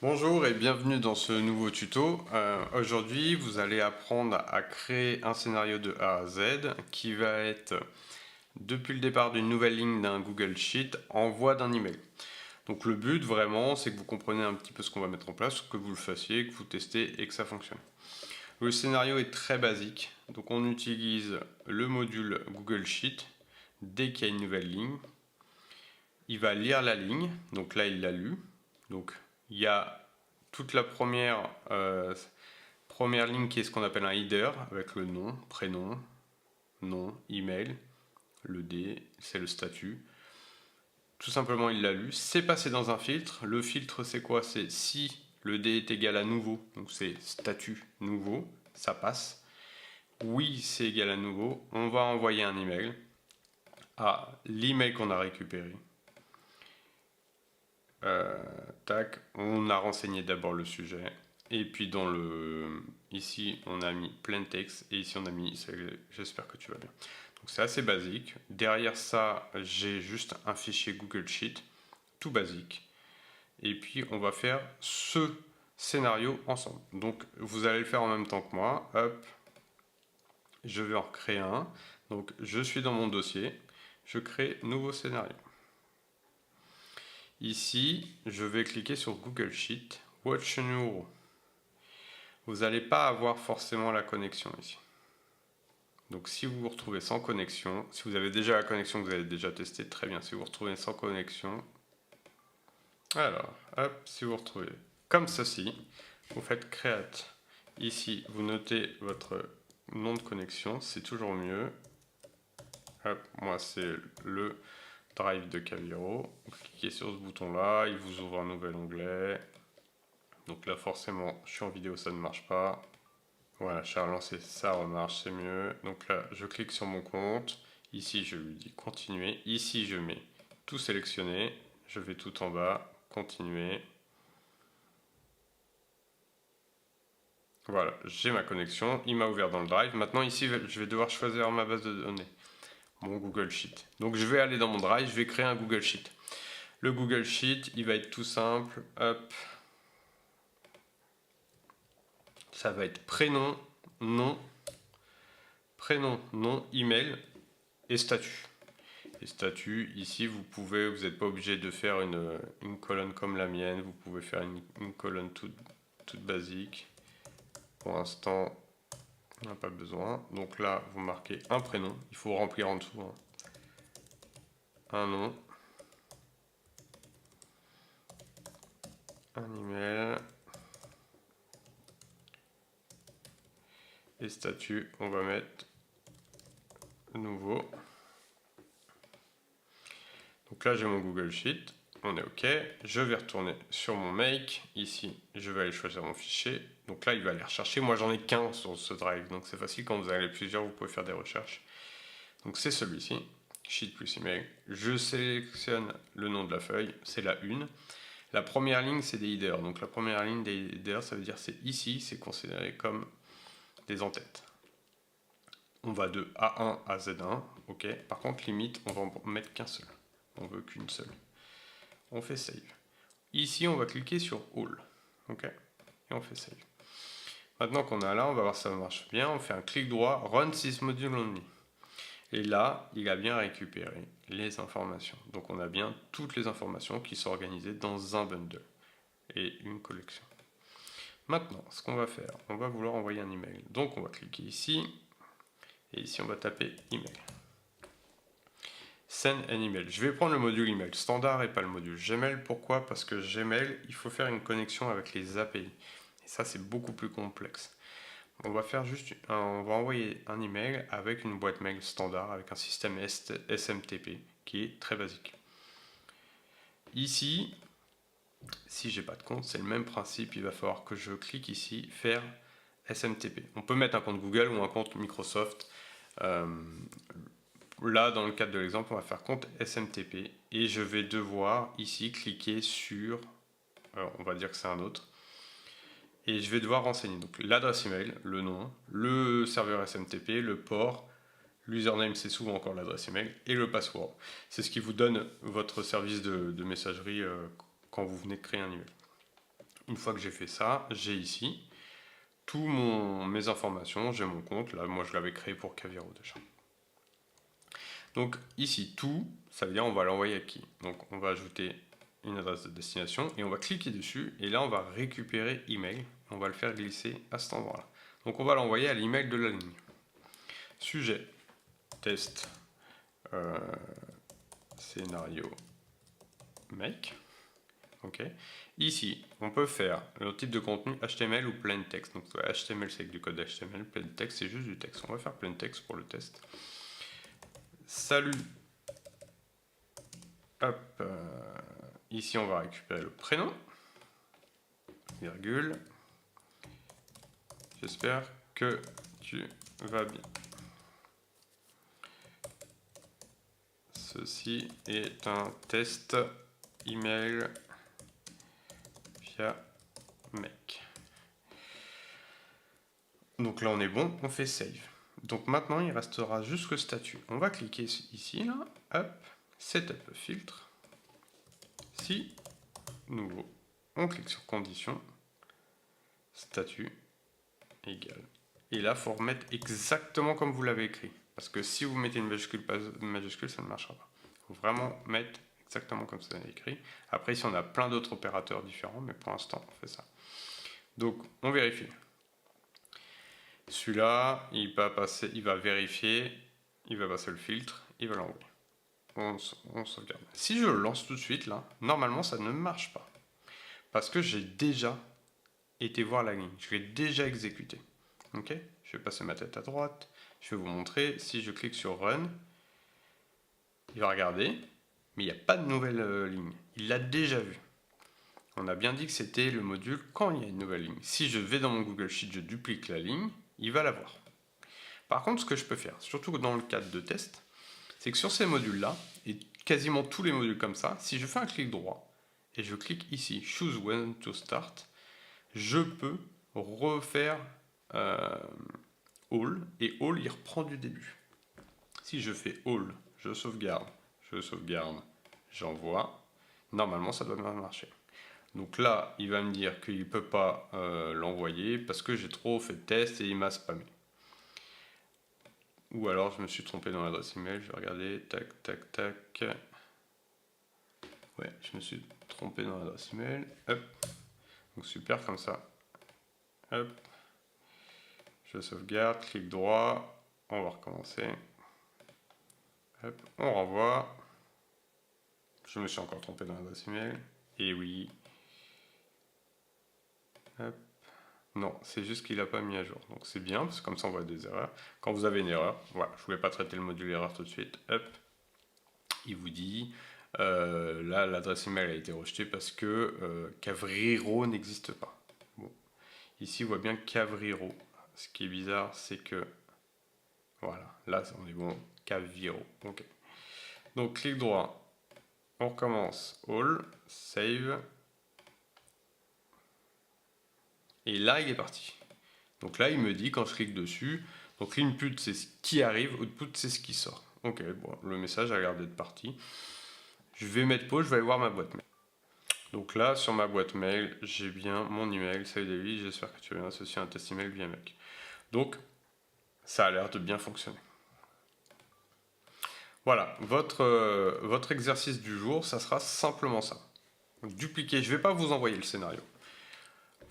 Bonjour et bienvenue dans ce nouveau tuto. Aujourd'hui, vous allez apprendre à créer un scénario de A à Z qui va être depuis le départ d'une nouvelle ligne d'un Google Sheet en voie d'un email. Donc le but vraiment, c'est que vous compreniez un petit peu ce qu'on va mettre en place, que vous le fassiez, que vous testez et que ça fonctionne. Le scénario est très basique, donc on utilise le module Google Sheet dès qu'il y a une nouvelle ligne. Il va lire la ligne, donc là il l'a lu. Donc il y a toute la première ligne qui est ce qu'on appelle un header avec le nom, prénom, nom, email, le D, c'est le statut. Tout simplement il l'a lu, c'est passé dans un filtre. Le filtre c'est quoi? C'est si le D est égal à nouveau, donc c'est statut nouveau, ça passe. Oui, c'est égal à nouveau, on va envoyer un email à l'email qu'on a récupéré. Tac, on a renseigné d'abord le sujet et puis ici on a mis plein texte et ici on a mis j'espère que tu vas bien. Donc c'est assez basique. Derrière ça j'ai juste un fichier Google Sheet tout basique et puis on va faire ce scénario ensemble. Donc vous allez le faire en même temps que moi. Hop, je vais en créer un. Donc je suis dans mon dossier, je crée nouveau scénario. Ici, je vais cliquer sur Google Sheet, Watch New. Vous n'allez pas avoir forcément la connexion ici. Donc si vous vous retrouvez sans connexion, si vous avez déjà la connexion que vous avez déjà testé, très bien. Si vous vous retrouvez sans connexion, alors, hop, si vous vous retrouvez comme ceci, vous faites Create. Ici, vous notez votre nom de connexion, c'est toujours mieux. Hop, moi c'est le Drive de Caviro. Vous cliquez sur ce bouton là, il vous ouvre un nouvel onglet. Donc là forcément je suis en vidéo, ça ne marche pas. Voilà, je suis relancé, ça remarche, c'est mieux. Donc là je clique sur mon compte. Ici je lui dis continuer. Ici je mets tout sélectionné. Je vais tout en bas, continuer. Voilà, j'ai ma connexion, il m'a ouvert dans le Drive. Maintenant ici je vais devoir choisir ma base de données, mon Google Sheet. Donc je vais aller dans mon Drive, je vais créer un Google Sheet. Le Google Sheet, il va être tout simple. Hop. Ça va être prénom, nom, email et statut. Et statut, ici vous n'êtes pas obligé de faire une colonne comme la mienne, vous pouvez faire une colonne toute basique. Pour l'instant, on n'a pas besoin. Donc là, vous marquez un prénom, il faut remplir en dessous. Hein. Un nom, un email et statut, on va mettre nouveau. Donc là j'ai mon Google Sheet, on est OK. Je vais retourner sur mon Make. Ici, je vais aller choisir mon fichier. Donc là, il va aller rechercher. Moi, j'en ai qu'un sur ce drive. Donc c'est facile, quand vous avez plusieurs, vous pouvez faire des recherches. Donc c'est celui-ci, Sheet plus Email. Je sélectionne le nom de la feuille, c'est la une. La première ligne, c'est des headers. Donc la première ligne des headers, ça veut dire c'est ici, c'est considéré comme des en-têtes. On va de A1 à Z1, OK. Par contre, limite, on va en mettre qu'un seul. On veut qu'une seule. On fait Save. Ici, on va cliquer sur All. OK. Et on fait Save. Maintenant qu'on a là, on va voir si ça marche bien. On fait un clic droit, Run This Module Only. Et là, il a bien récupéré les informations. Donc on a bien toutes les informations qui sont organisées dans un bundle et une collection. Maintenant, ce qu'on va faire, on va vouloir envoyer un email. Donc on va cliquer ici. Et ici, on va taper email. Send an email. Je vais prendre le module email standard et pas le module Gmail. Pourquoi? Parce que Gmail, il faut faire une connexion avec les API. Et ça, c'est beaucoup plus complexe. On va envoyer un email avec une boîte mail standard, avec un système SMTP qui est très basique. Ici, si j'ai pas de compte, c'est le même principe. Il va falloir que je clique ici, faire SMTP. On peut mettre un compte Google ou un compte Microsoft. Là, dans le cadre de l'exemple, on va faire compte SMTP et je vais devoir ici cliquer sur, alors on va dire que c'est un autre, et je vais devoir renseigner donc l'adresse email, le nom, le serveur SMTP, le port, l'username c'est souvent encore l'adresse email et le password. C'est ce qui vous donne votre service de messagerie quand vous venez de créer un email. Une fois que j'ai fait ça, j'ai ici mes informations, j'ai mon compte, là moi je l'avais créé pour Caviro déjà. Donc ici tout, ça veut dire on va l'envoyer à qui? Donc on va ajouter une adresse de destination et on va cliquer dessus et là on va récupérer email, on va le faire glisser à cet endroit là. Donc on va l'envoyer à l'email de la ligne. Sujet, test, scénario, make. Ok. Ici, on peut faire le type de contenu HTML ou plain text. Donc HTML c'est avec du code HTML, plain text c'est juste du texte. On va faire plain text pour le test. Salut. Hop. Ici on va récupérer le prénom. Virgule. J'espère que tu vas bien. Ceci est un test email via Make. Donc là on est bon, on fait save. Donc maintenant il restera juste le statut. On va cliquer ici là, hop, setup filtre. Si nouveau, on clique sur condition, statut égal. Et là il faut remettre exactement comme vous l'avez écrit. Parce que si vous mettez une majuscule, ça ne marchera pas. Il faut vraiment mettre exactement comme ça écrit. Après, ici, on a plein d'autres opérateurs différents, mais pour l'instant, on fait ça. Donc, on vérifie. Celui-là, il va vérifier, il va passer le filtre, il va l'envoyer. On sauvegarde. Si je le lance tout de suite, là, normalement, ça ne marche pas. Parce que j'ai déjà été voir la ligne. Je l'ai déjà exécuté. Ok? Je vais passer ma tête à droite. Je vais vous montrer. Si je clique sur Run, il va regarder, mais il n'y a pas de nouvelle ligne. Il l'a déjà vu. On a bien dit que c'était le module quand il y a une nouvelle ligne. Si je vais dans mon Google Sheet, je duplique la ligne, il va la voir. Par contre, ce que je peux faire, surtout dans le cadre de test, c'est que sur ces modules-là, et quasiment tous les modules comme ça, si je fais un clic droit, et je clique ici, Choose When to Start, je peux refaire All, et All, il reprend du début. Si je fais All, je sauvegarde, j'envoie, normalement ça doit bien marcher. Donc là, il va me dire qu'il ne peut pas l'envoyer parce que j'ai trop fait de test et il m'a spammé. Ou alors je me suis trompé dans l'adresse email, je vais regarder, tac, tac, tac. Ouais, je me suis trompé dans l'adresse email, hop. Donc super comme ça. Hop. Je sauvegarde, clic droit, on va recommencer. Hop, on renvoie. Je me suis encore trompé dans l'adresse email. Et oui. Hop. Non, c'est juste qu'il n'a pas mis à jour. Donc c'est bien, parce que comme ça on voit des erreurs. Quand vous avez une erreur, voilà, je ne voulais pas traiter le module erreur tout de suite. Hop. Il vous dit, là l'adresse email a été rejetée parce que Cavriro n'existe pas. Bon. Ici on voit bien Cavriro. Ce qui est bizarre, c'est que, voilà, là on est bon, Caviro. Ok. Donc clic droit, on recommence, all, save. Et là, il est parti. Donc là, il me dit, quand je clique dessus, donc l'input, c'est ce qui arrive, output, c'est ce qui sort. Ok, bon, le message a l'air d'être parti. Je vais mettre pause, je vais aller voir ma boîte mail. Donc là, sur ma boîte mail, j'ai bien mon email. Salut David, j'espère que tu vas bien associer un test email via Make. Donc, ça a l'air de bien fonctionner. Voilà, votre exercice du jour, ça sera simplement ça. Donc, dupliquer, je ne vais pas vous envoyer le scénario.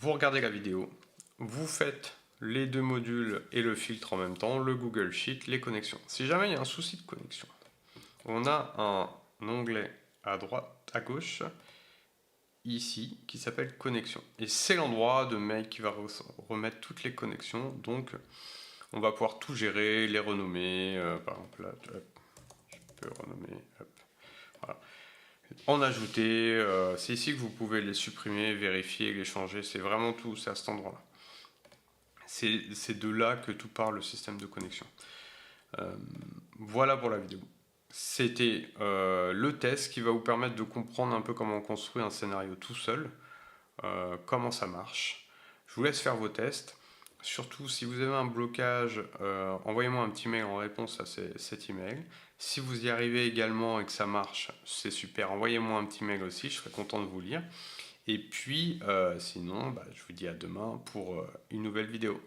Vous regardez la vidéo, vous faites les deux modules et le filtre en même temps, le Google Sheet, les connexions. Si jamais il y a un souci de connexion, on a un onglet à droite, à gauche, ici, qui s'appelle connexion. Et c'est l'endroit de Make qui va remettre toutes les connexions. Donc, on va pouvoir tout gérer, les renommer. Par exemple, là, je peux renommer. Hop, voilà. En ajouter, c'est ici que vous pouvez les supprimer, vérifier, les changer, c'est vraiment tout, c'est à cet endroit-là. C'est de là que tout part le système de connexion. Voilà pour la vidéo. C'était le test qui va vous permettre de comprendre un peu comment on construit un scénario tout seul, comment ça marche. Je vous laisse faire vos tests. Surtout, si vous avez un blocage, envoyez-moi un petit mail en réponse à cet email. Si vous y arrivez également et que ça marche, c'est super. Envoyez-moi un petit mail aussi, je serai content de vous lire. Et puis, sinon, bah, je vous dis à demain pour une nouvelle vidéo.